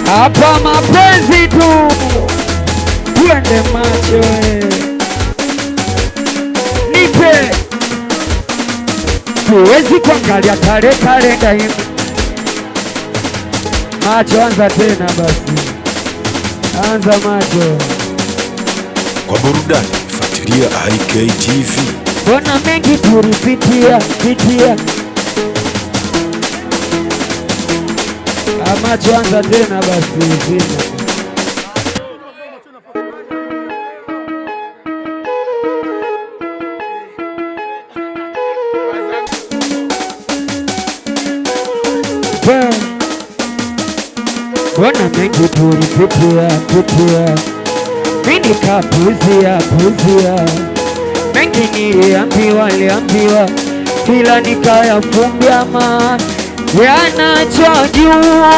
hapa mapenzi tu, twende macho nipe, siwezi kuangalia kalenda hivi. Macho anza tena basi, anza macho. Kwa burudani fuatilia IK TV. Bona mengi tulipitia. Macho anza tena basi zina. Bona mengi tulipitia, mimi nikapuzia, mengi niliambiwa, kila nikayafumbia maana yanachojua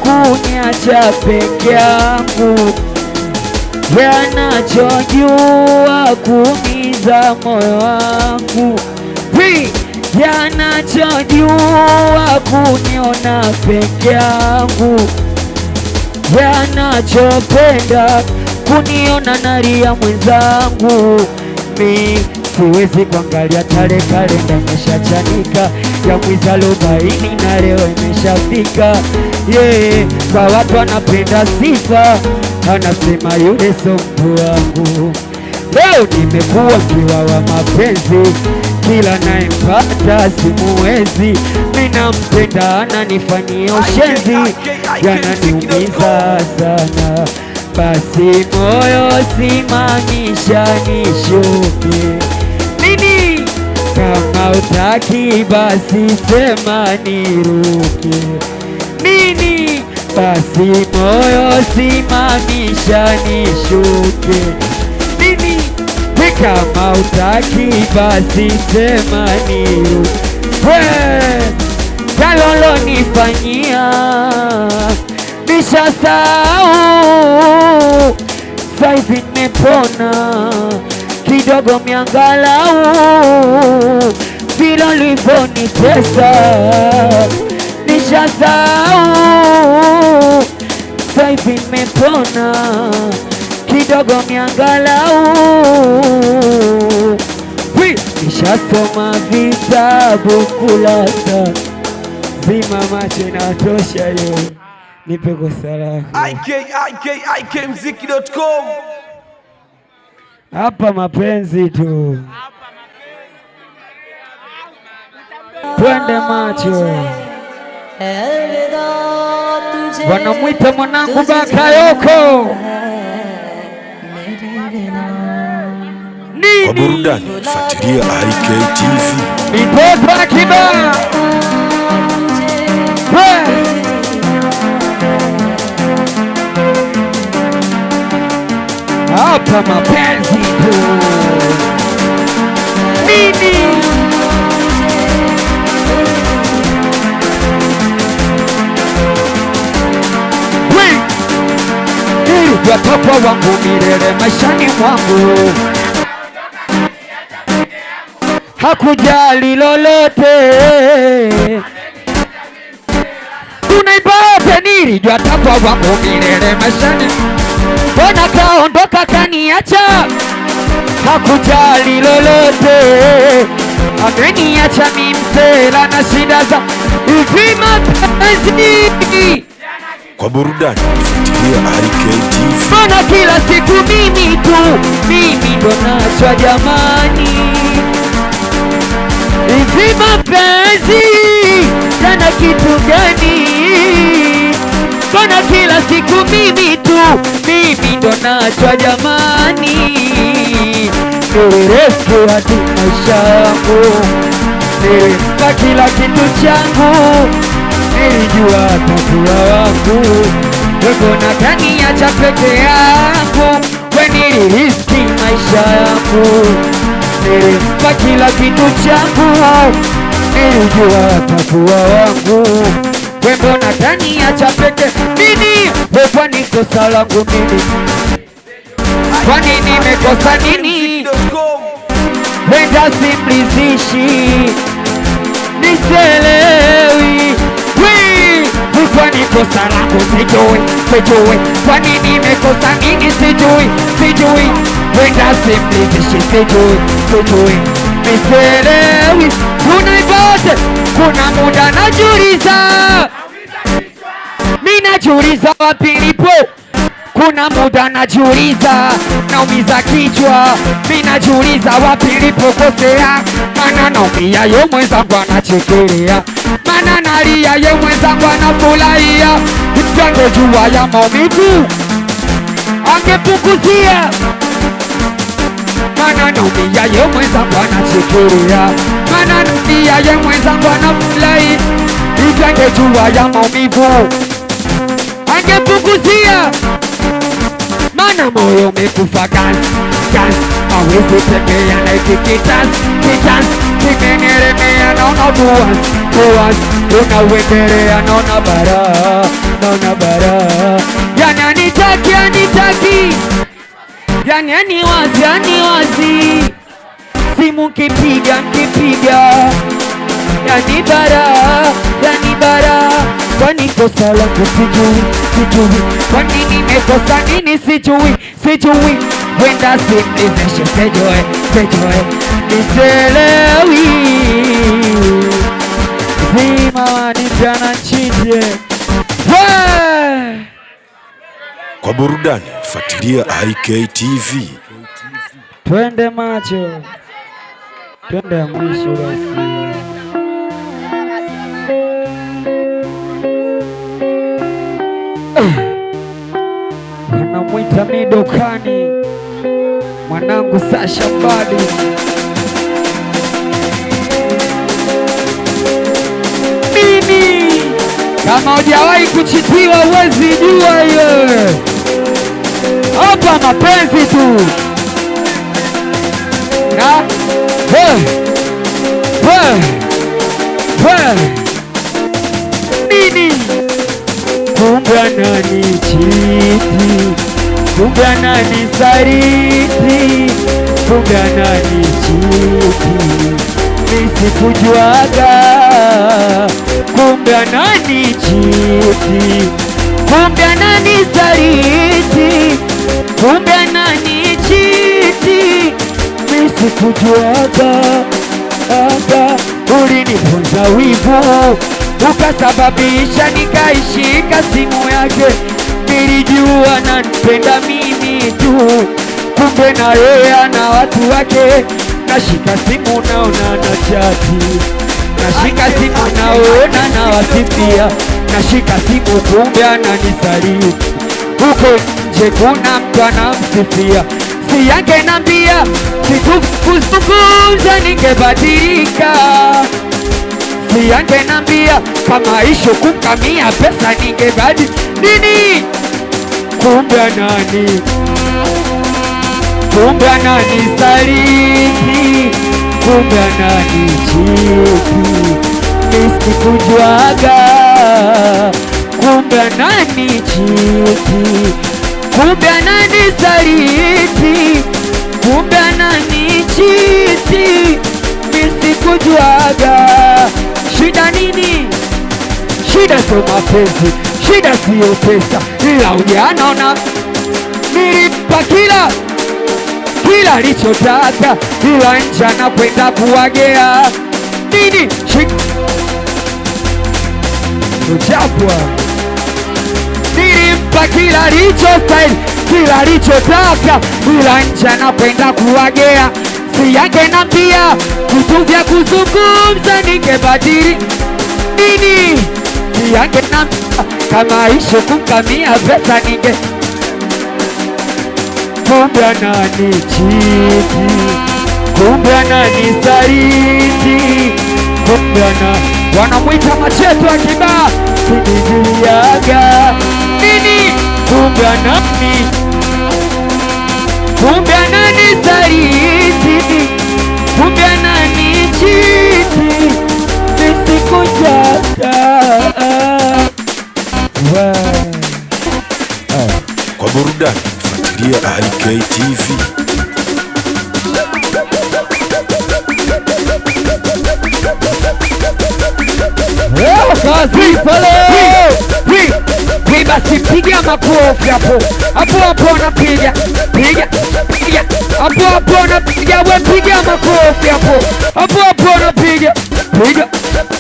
kuniacha peke yangu, yanachojua kuumiza moyo wangu, yanachojua kuniona peke yangu, yanachopenda kuniona nalia mwenzangu. Mi siwezi kuangalia kalenda imeshachanika, ya mwezi 40 na leo imeshafika. Kwa watu wanapenda sifa, anasema yule so mtu wangu. Leo nimekuwa mkiwa wa mapenzi, kila nayempata simuwezi. Minampenda ananifanyia ushenzi, yananiumiza sana. Basi moyo simamisha nishuke. Nini? Kama utaki basi sema niruke. Nini? Basi moyo simamisha nishuke. Nini? Kama utaki basi sema niruke. Kalolo nifanyia nishasahau, saivi nimepona kidogo miangalau, vile ulivyonitesa nishasahau, saivi nimepona kidogo miangalau, nishasoma vitabu kulasa zima. Macho inatosha leo, nipe kosa lako. IKMziki.com. Hapa mapenzi tu, twende macho. Wanamwita mwanangu Bakayoko. Kwa burudani fuatilia IK TV. Mitoto Akiba. Hapa mapenzi tu. Nini? Watoto wangu milele maishani mwangu, hakujali lolote. Tunaibape nilijua tapa wangu milele maishani, mbona kaondoka kaniacha, hakujali lolote. Ameniacha mimsela na shida za hivi mapenzi. Kwa burudani fuatilia IK TV. Mbona kila siku mimi ndo nachwa jamani, hivi mapenzi yana kitu gani? Mbona kila siku mimi ndo nachwa jamani, niwerefu hadi maisha yangu, niweka kila kitu changu, nilijua takuwa wangu, mbona kaniacha peke yangu, niliriski maisha yangu, nilimpa kila kitu changu, nilijua takuwa wangu, mbona kaniacha peke nini? Kwani kosa langu nini? Kwani nimekosa nini? Wenda simlizishi niselewi, kwani kosa langu sijui, kwa nini nimekosa nini sijui, wenda simlizishi sijui, miselewi, tunaibote, kuna muda najuliza, minajuliza wapi nipo, kuna muda najuliza, naumiza kichwa, minajuliza wapi nilipokosea, mana naumia yo mwenzangu anachekelea, mana nalia yo mwenzangu anafurahia, angejua ya maumivu angepunguzia, mana naumia yo mwenzangu anachekelea, mana nalia yo mwenzangu anafurahia, angejua ya maumivu angepunguzia, mana moyo umekufa gas, hawezi tembea na hiki kitas, kimeneremea naona buwas, unauendelea naona bara, yani anitaki, yani aniwazi, simu nkipiga, yani bara, kwani kosa langu sijui, kwani nimekosa nini sijui, wenda simlizeshe sijui, niselewi, zima wanijana nchinje. Kwa burudani fuatilia IKTV. Twende macho, twende mwisho basi. Wanamwita midokani, mwanangu Sasha Mbadi. Mimi kama hujawahi kuchitiwa huwezi jua hiyo, hapa mapenzi tu na nini, kumbe ananichiti, kumbe ananisaliti, kumbe ananichiti, nisikujuaga, kumbe ananichiti, kumbe ananisaliti, kumbe ananichiti, nisikujuaga. Ulinifunza wivu, ukasababisha nikaishika simu yake, nilijua nanipenda mimi tu, kumbe na yeye ana watu wake. Nashika simu naona na chati, nashika simu naona na wasifia, nashika simu kumbe ananisaliti, huko nje kuna mtu anamsifia, si yake nambia sikuzungumza ningebadilika, si yake nambia kama isho kumkamia pesa ningebadi nini, kumbe ananisaliti, kumbe ananichiti, nisikujuaga, kumbe ananichiti, kumbe ananisaliti, kumbe ananichiti, nisikujuaga. Shida nini? Shida sio mapenzi, shida sio pesa, ila ujanaona nilimpa kila alichotaka, ila nje anakwenda kuwagea nini, uchapwa. Nilimpa kila alichostahili, kila alichotaka, ila nje anakwenda kuwagea, si yake nambia vitu vya kuzungumza ningebadili nini, si yake nambia kama isho kumkamia pesa ninge, kumbe ananichiti, kumbe ananisaliti, kumbe wanamwita macheto ya kibaa, sinijuliaga nini, kumbe ananisaliti, kumbe ananichiti, nisikujuaga. Kwa burudani fuatilia IKTV. Kazi pale. hatari, basi piga makofi hapo hapo hapo, napiga piga piga hapo hapo, napiga we, piga makofi hapo hapo hapo, napiga piga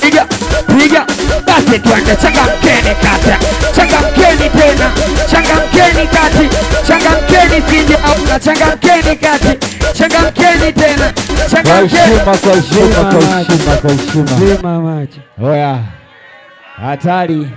piga piga. Basi twende, changamkeni kata, changamkeni tena, changamkeni kati, changamkeni sije au na changamkeni kati, changamkeni tena, changamkeni kwa heshima. Zima maji. Oya, hatari.